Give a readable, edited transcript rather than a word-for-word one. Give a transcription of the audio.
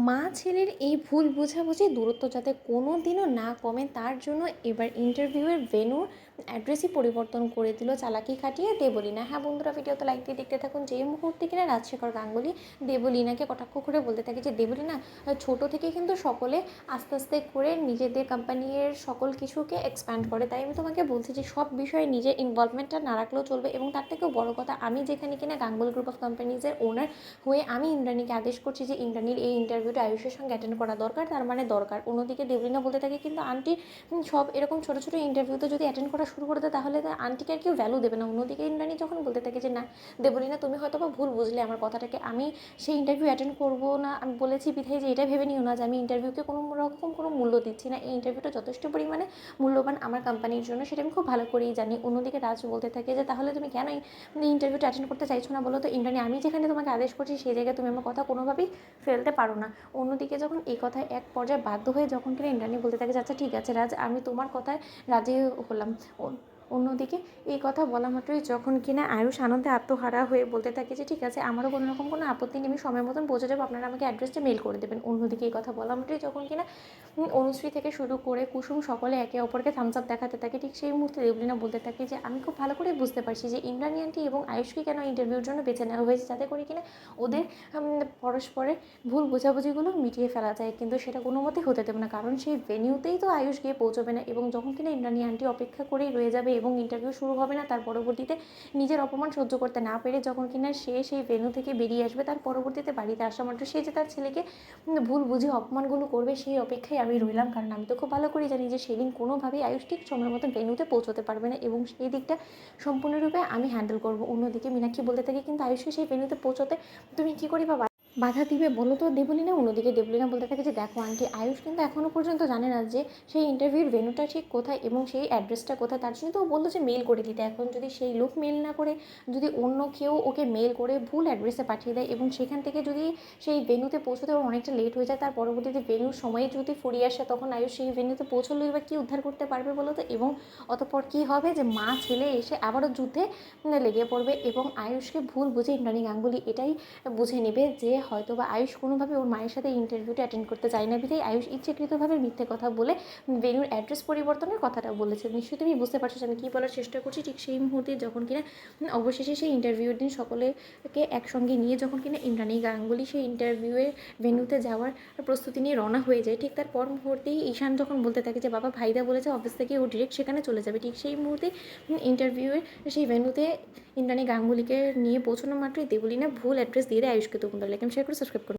মা ছেলের এই ভুল বোঝাবুঝি দূরত্ব যাতে কোনো দিনও না কমে তার জন্য এবার ইন্টারভিউয়ের ভেন্যুর অ্যাড্রেসই পরিবর্তন করে দিল চালাকি খাটিয়ে দেবলীনা। হ্যাঁ বন্ধুরা, ভিডিওতে লাইক দিয়ে দেখতে থাকুন। যে মুহূর্তে কিনা রাজশেখর গাঙ্গুলি দেবলীনাকে কটাক্ষ করে বলতে থাকে যে দেবলীনা, ছোটো থেকে কিন্তু সকলে আস্তে আস্তে করে নিজেদের কোম্পানির সকল কিছুকে এক্সপ্যান্ড করে, তাই আমি তোমাকে বলছি যে সব বিষয়ে নিজের ইনভলভমেন্টটা না রাখলেও চলবে। এবং তার থেকেও বড় কথা, আমি যেখানে কিনা গাঙ্গুলি গ্রুপ অফ কোম্পানিজের ওনার হয়ে আমি ইন্দ্রাণীকে আদেশ করছি যে ইন্দ্রাণীর এই ইন্টারভিউটা আয়ুষের সঙ্গে অ্যাটেন্ড করা দরকার, তার মানে দরকার। অন্যদিকে দেবলীনা বলতে থাকে কিন্তু আন্টি সব এরকম ছোটো ছোটো ইন্টারভিউতে যদি অ্যাটেন্ড করা শুরু করে দেয় তাহলে আন্টিকে আর কেউ ভ্যালু দেবে না। অন্যদিকে ইন্দ্রাণী যখন বলতে থাকে যে না দেবলীনা, তুমি হয়তো বা ভুল বুঝলে আমার কথাটাকে, আমি সেই ইন্টারভিউ অ্যাটেন্ড করবো না, আমি বলেছি বিধায় যে এটা ভেবে নিও না যে আমি ইন্টারভিউকে কোনো রকম কোনো মূল্য দিচ্ছি না। এই ইন্টারভিউটা যথেষ্ট পরিমাণে মূল্যবান আমার কোম্পানির জন্য, সেটা আমি খুব ভালো করেই জানি। অন্যদিকে রাজ বলতে থাকে যে তাহলে তুমি কেন এই ইন্টারভিউটা অ্যাটেন্ড করতে চাইছো না বলো তো ইন্দ্রাণী, আমি যেখানে তোমাকে আদেশ করছি সেই জায়গায় তুমি আমার কথা কোনোভাবেই ফেলতে পারো না। অন্যদিকে যখন এই কথায় এক পর্যায়ে বাধ্য হয়ে যখন কিনা ইন্দ্রাণী বলতে থাকে আচ্ছা ঠিক আছে রাজ, আমি তোমার কথায় রাজি হলাম। অন্যদিকে এই কথা বলা মাত্রই যখন কিনা আয়ুষ আনন্দে আত্মহারা হয়ে বলতে থাকে যে ঠিক আছে, আমারও কোনো রকম কোনো আপত্তি নেই, আমি সময় মতন পৌঁছে যাবো, আপনারা আমাকে অ্যাড্রেসটা মেল করে দেবেন। অন্যদিকে এই কথা বলা মাত্রই যখন কিনা অনুশ্রী থেকে শুরু করে কুসুম সকলে একে অপরকে থামস আপ দেখাতে থাকে, ঠিক সেই মুহূর্তে দেবলীনা বলতে থাকে যে আমি খুব ভালো করে বুঝতে পারছি যে ইন্দ্রাণী আন্টি এবং আয়ুষকে কেন ইন্টারভিউর জন্য বেছে নেওয়া হয়েছে, যাতে করে কিনা ওদের পরস্পরের ভুল বোঝাবুঝিগুলো মিটিয়ে ফেলা যায়। কিন্তু সেটা কোনো মতেই হতে দেবে না, কারণ সেই ভেন্যুতেই তো আয়ুষ গিয়ে পৌঁছবে না। এবং যখন কিনা ইন্দ্রাণী আন্টি অপেক্ষা করেই রয়ে যাবে এবং ইন্টারভিউ শুরু হবে না, তার পরবর্তীতে নিজের অপমান সহ্য করতে না পেরে যখন কিনা সে সেই ভেন্যু থেকে বেরিয়ে আসবে, তার পরবর্তীতে বাড়িতে আসা মাত্র সে যে তার ছেলেকে ভুল বুঝে অপমানগুলো করবে সেই অপেক্ষায় আমি রইলাম। কারণ আমি তো খুব ভালো করে জানি যে সেদিন কোনোভাবেই আয়ুষ ঠিক সময় মতন ভেন্যুতে পৌঁছতে পারবে না, এবং সেই দিকটা সম্পূর্ণরূপে আমি হ্যান্ডেল করবো। অন্যদিকে মীনাক্ষী বলতে থাকে কিন্তু আয়ুষকে সেই ভেন্যুতে পৌঁছতে তুমি কী করে বা বাধা দিবে বলো তো দেবলীনা। অন্যদিকে দেবলীনা বলতে থাকে যে দেখো আন্টি, আয়ুষ কিন্তু এখনও পর্যন্ত জানে না যে সেই ইন্টারভিউর ভেন্যুটা ঠিক কোথায় এবং সেই অ্যাড্রেসটা কোথায়, তার জন্য তো ও বললো যে মেল করে দিতে। এখন যদি সেই লোক মেল না করে যদি অন্য কেউ ওকে মেল করে ভুল অ্যাড্রেসে পাঠিয়ে দেয় এবং সেখান থেকে যদি সেই ভেন্যুতে পৌঁছতে ওর অনেকটা লেট হয়ে যায়, তার পরবর্তীতে ভেন্যুর সময়ে যদি ফুরিয়ে আসে, তখন আয়ুষ সেই ভেন্যুতে পৌঁছলেই বা কী উদ্ধার করতে পারবে বলো তো। এবং অতঃপর কী হবে যে মা ছেলে এসে আবারও যুদ্ধে লেগে পড়বে এবং আয়ুষকে ভুল বুঝে ইন্দ্রাণী গাঙ্গুলি এটাই বুঝে নেবে যে হয়তো বা আয়ুষ কোনোভাবে ওর মায়ের সাথে ইন্টারভিউটা অ্যাটেন্ড করতে চায় না, বিধায় আয়ুষ ইচ্ছাকৃতভাবে মিথ্যে কথা বলে ভেন্যুর অ্যাড্রেস পরিবর্তনের কথাটা বলেছে। নিশ্চয়ই তুমি বুঝতে পারছো যে আমি কী বলার চেষ্টা করছি। ঠিক সেই মুহূর্তে যখন কিনা অবশেষে সেই ইন্টারভিউর দিন সকলেকে একসঙ্গে নিয়ে যখন কিনা ইন্দ্রাণী গাঙ্গুলি সেই ইন্টারভিউয়ের ভেন্যুতে যাওয়ার প্রস্তুতি নিয়ে রওনা হয়ে যায়, ঠিক তার পর মুহূর্তেই ঈশান যখন বলতে থাকে যে বাবা ভাইদা বলেছে অফিস থেকে ও ডিরেক্ট সেখানে চলে যাবে, ঠিক সেই মুহূর্তে ইন্টারভিউয়ের সেই ভেন্যুতে ইন্দ্রাণী গাঙ্গুলিকে নিয়ে পৌঁছানো মাত্রই দেবলীনা ভুল অ্যাড্রেস দিয়ে দেয় আয়ুষকে। তো বন্ধুরা লাইক শেয়ার করে সাবস্ক্রাইব করুন।